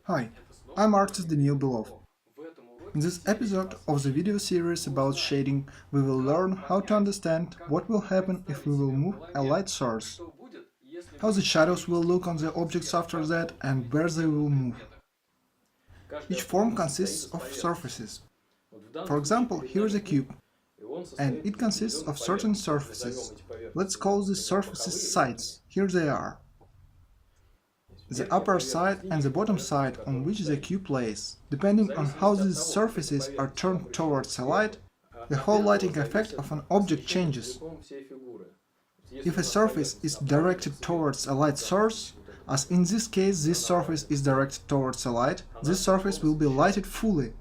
Hi, I'm artist Daniil Belov. In this episode of the video series about shading, we will learn how to understand what will happen if we will move a light source, how the shadows will look on the objects after that, and where they will move. Each form consists of surfaces. For example, here is a cube, and it consists of certain surfaces. Let's call these surfaces sides. Here they are. The upper side and the bottom side on which the cube lays. Depending on how these surfaces are turned towards the light, the whole lighting effect of an object changes. If a surface is directed towards a light source, as in this case this surface is directed towards the light, this surface will be lighted fully,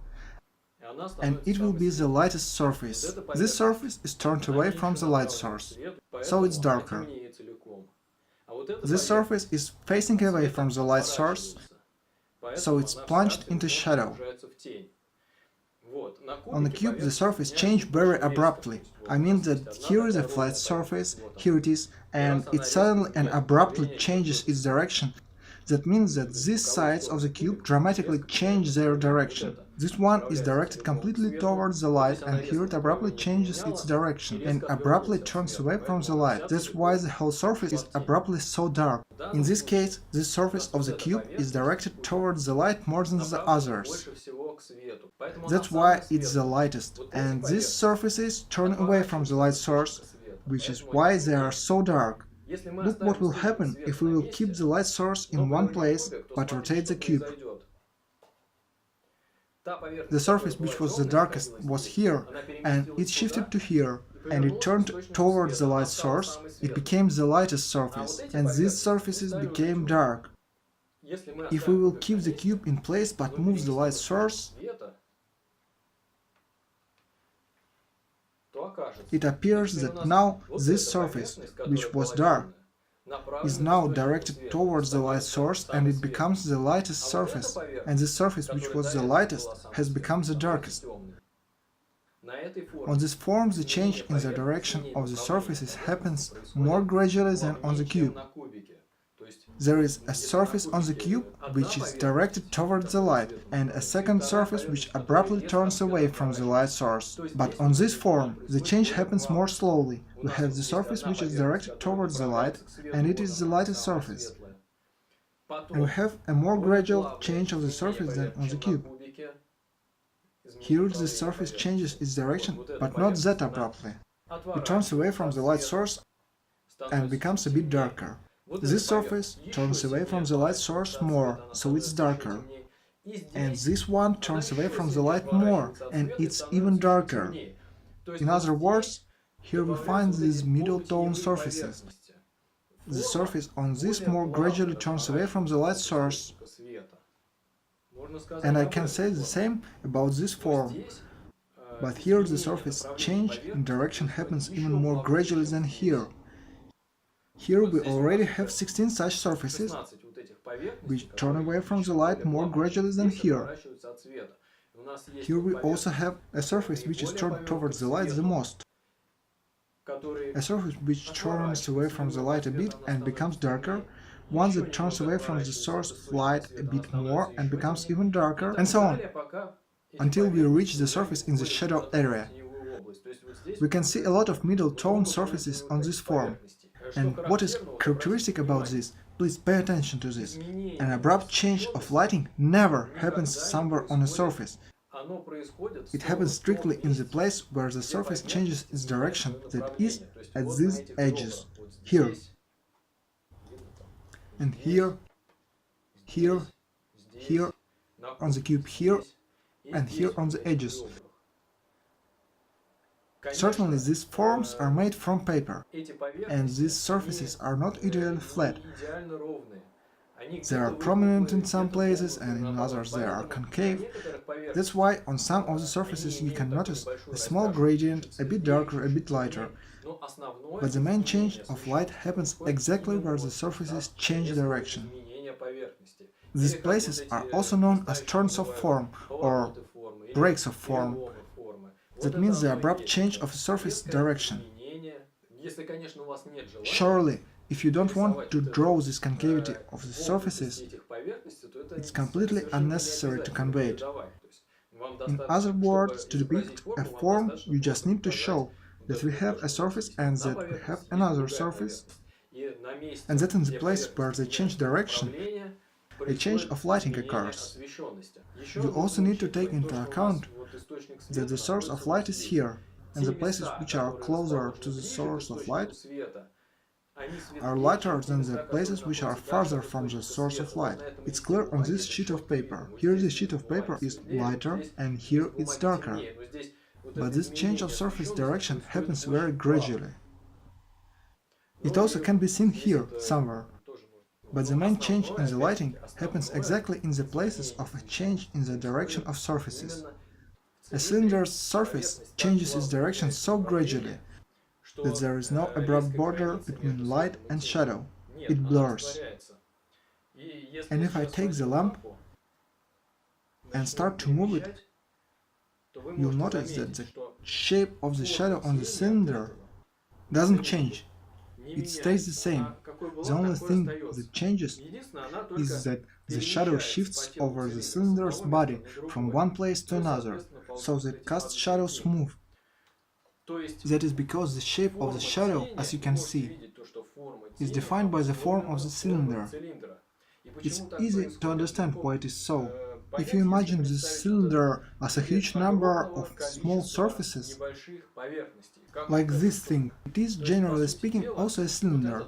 and it will be the lightest surface. This surface is turned away from the light source, so it's darker. This surface is facing away from the light source, so it's plunged into shadow. On the cube the surface changed very abruptly. I mean that here is a flat surface, here it is, and it suddenly and abruptly changes its direction. That means that these sides of the cube dramatically change their direction. This one is directed completely towards the light, and here it abruptly changes its direction and abruptly turns away from the light. That's why the whole surface is abruptly so dark. In this case, this surface of the cube is directed towards the light more than the others. That's why it's the lightest, and these surfaces turn away from the light source, which is why they are so dark. Look what will happen if we will keep the light source in one place, but rotate the cube. The surface which was the darkest was here, and it shifted to here, and it turned towards the light source, it became the lightest surface, and these surfaces became dark. If we will keep the cube in place but move the light source, it appears that now this surface, which was dark, is now directed towards the light source, and it becomes the lightest surface, and the surface which was the lightest has become the darkest. On this form the change in the direction of the surfaces happens more gradually than on the cube. There is a surface on the cube which is directed towards the light, and a second surface which abruptly turns away from the light source. But on this form the change happens more slowly. We have the surface which is directed towards the light, and it is the lightest surface. And we have a more gradual change of the surface than on the cube. Here the surface changes its direction, but not that abruptly. It turns away from the light source and becomes a bit darker. This surface turns away from the light source more, so it's darker. And this one turns away from the light more, and it's even darker. In other words, here we find these middle-tone surfaces. The surface on this more gradually turns away from the light source. And I can say the same about this form. But here the surface change in direction happens even more gradually than here. Here we already have 16 such surfaces, which turn away from the light more gradually than here. Here we also have a surface which is turned towards the light the most. A surface which turns away from the light a bit and becomes darker, one that turns away from the source of light a bit more and becomes even darker, and so on, until we reach the surface in the shadow area. We can see a lot of middle-tone surfaces on this form. And what is characteristic about this? Please pay attention to this. An abrupt change of lighting never happens somewhere on a surface. It happens strictly in the place where the surface changes its direction, that is, at these edges. Here. And here, here, here, on the cube here, and here on the edges. Certainly these forms are made from paper, and these surfaces are not ideally flat. They are prominent in some places and in others they are concave. That's why on some of the surfaces you can notice a small gradient, a bit darker, a bit lighter. But the main change of light happens exactly where the surfaces change direction. These places are also known as turns of form or breaks of form. That means the abrupt change of a surface direction. Surely, If you don't want to draw this concavity of the surfaces, it's completely unnecessary to convey it. In other words, to depict a form, you just need to show that we have a surface and that we have another surface, and that in the place where they change direction, a change of lighting occurs. You also need to take into account that the source of light is here, and the places which are closer to the source of light are lighter than the places which are farther from the source of light. It's clear on this sheet of paper. Here the sheet of paper is lighter and here it's darker. But this change of surface direction happens very gradually. It also can be seen here, somewhere. But the main change in the lighting happens exactly in the places of a change in the direction of surfaces. A cylinder's surface changes its direction so gradually that there is no abrupt border between light and shadow. It blurs. And if I take the lamp and start to move it, you'll notice that the shape of the shadow on the cylinder doesn't change. It stays the same. The only thing that changes is that the shadow shifts over the cylinder's body from one place to another, so that it casts shadows move. That is because the shape of the shadow, as you can see, is defined by the form of the cylinder. It's easy to understand why it is so. If you imagine this cylinder as a huge number of small surfaces, like this thing, it is, generally speaking, also a cylinder.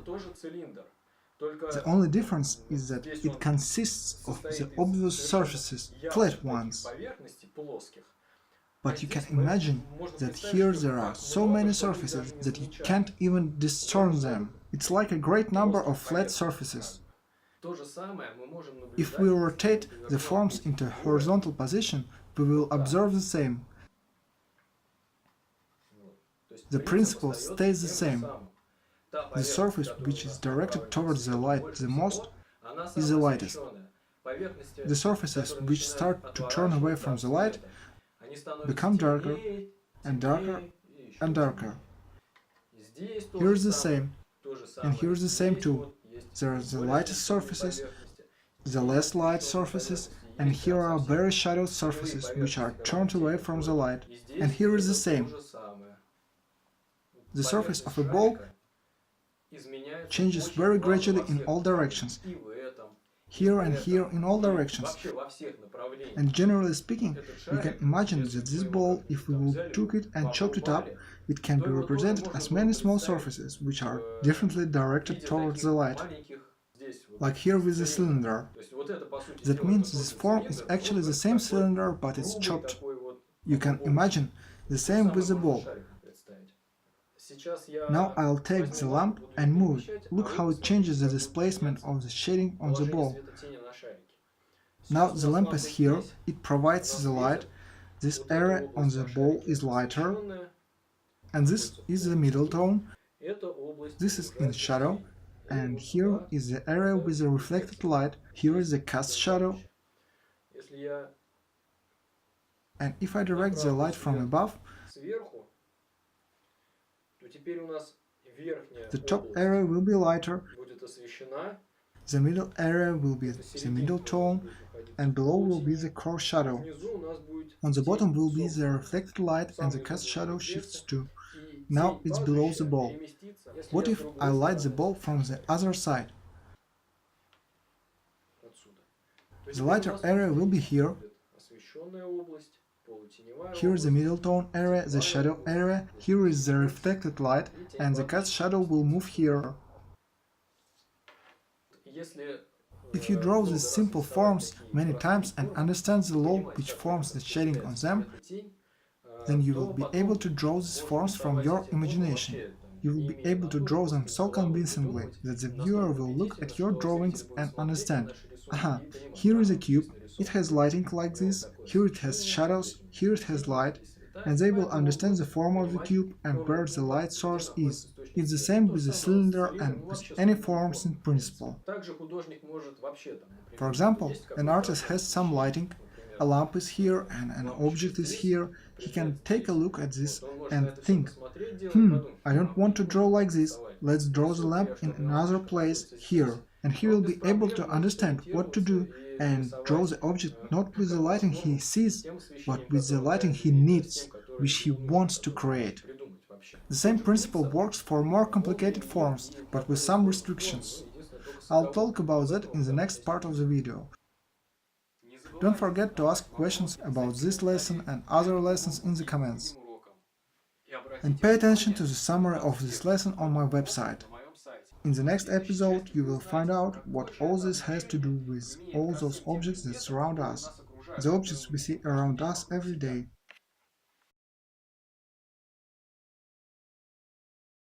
The only difference is that it consists of the obvious surfaces, flat ones. But you can imagine that here there are so many surfaces that you can't even discern them. It's like a great number of flat surfaces. If we rotate the forms into a horizontal position, we will observe the same. The principle stays the same. The surface which is directed towards the light the most is the lightest. The surfaces which start to turn away from the light become darker and darker and darker. Here is the same, and here is the same too. There are the lightest surfaces, the less light surfaces, and here are very shadowed surfaces which are turned away from the light. And here is the same. The surface of a ball changes very gradually in all directions, here and here in all directions. And generally speaking, you can imagine that this ball, if we would took it and chopped it up, it can be represented as many small surfaces, which are differently directed towards the light. Like here with the cylinder. That means this form is actually the same cylinder, but it's chopped. You can imagine the same with the ball. Now I'll take the lamp and move it. Look how it changes the displacement of the shading on the ball. Now the lamp is here, it provides the light, this area on the ball is lighter, and this is the Middletone, this is in shadow, and here is the area with the reflected light, here is the cast shadow, and if I direct the light from above, the top area will be lighter, the middle area will be the middle tone, and below will be the core shadow. On the bottom will be the reflected light and the cast shadow shifts too. Now it's below the ball. What if I light the ball from the other side? The lighter area will be here. Here is the middle tone area, the shadow area, here is the reflected light, and the cast shadow will move here. If you draw these simple forms many times and understand the law which forms the shading on them, then you will be able to draw these forms from your imagination. You will be able to draw them so convincingly that the viewer will look at your drawings and understand, aha, here is a cube, it has lighting like this, here it has shadows, here it has light, and they will understand the form of the cube and where the light source is. It's the same with the cylinder and with any forms in principle. For example, an artist has some lighting, a lamp is here and an object is here, he can take a look at this and think, I don't want to draw like this, let's draw the lamp in another place here. And he will be able to understand what to do and draw the object not with the lighting he sees, but with the lighting he needs, which he wants to create. The same principle works for more complicated forms, but with some restrictions. I'll talk about that in the next part of the video. Don't forget to ask questions about this lesson and other lessons in the comments. And pay attention to the summary of this lesson on my website. In the next episode, you will find out what all this has to do with all those objects that surround us, the objects we see around us every day.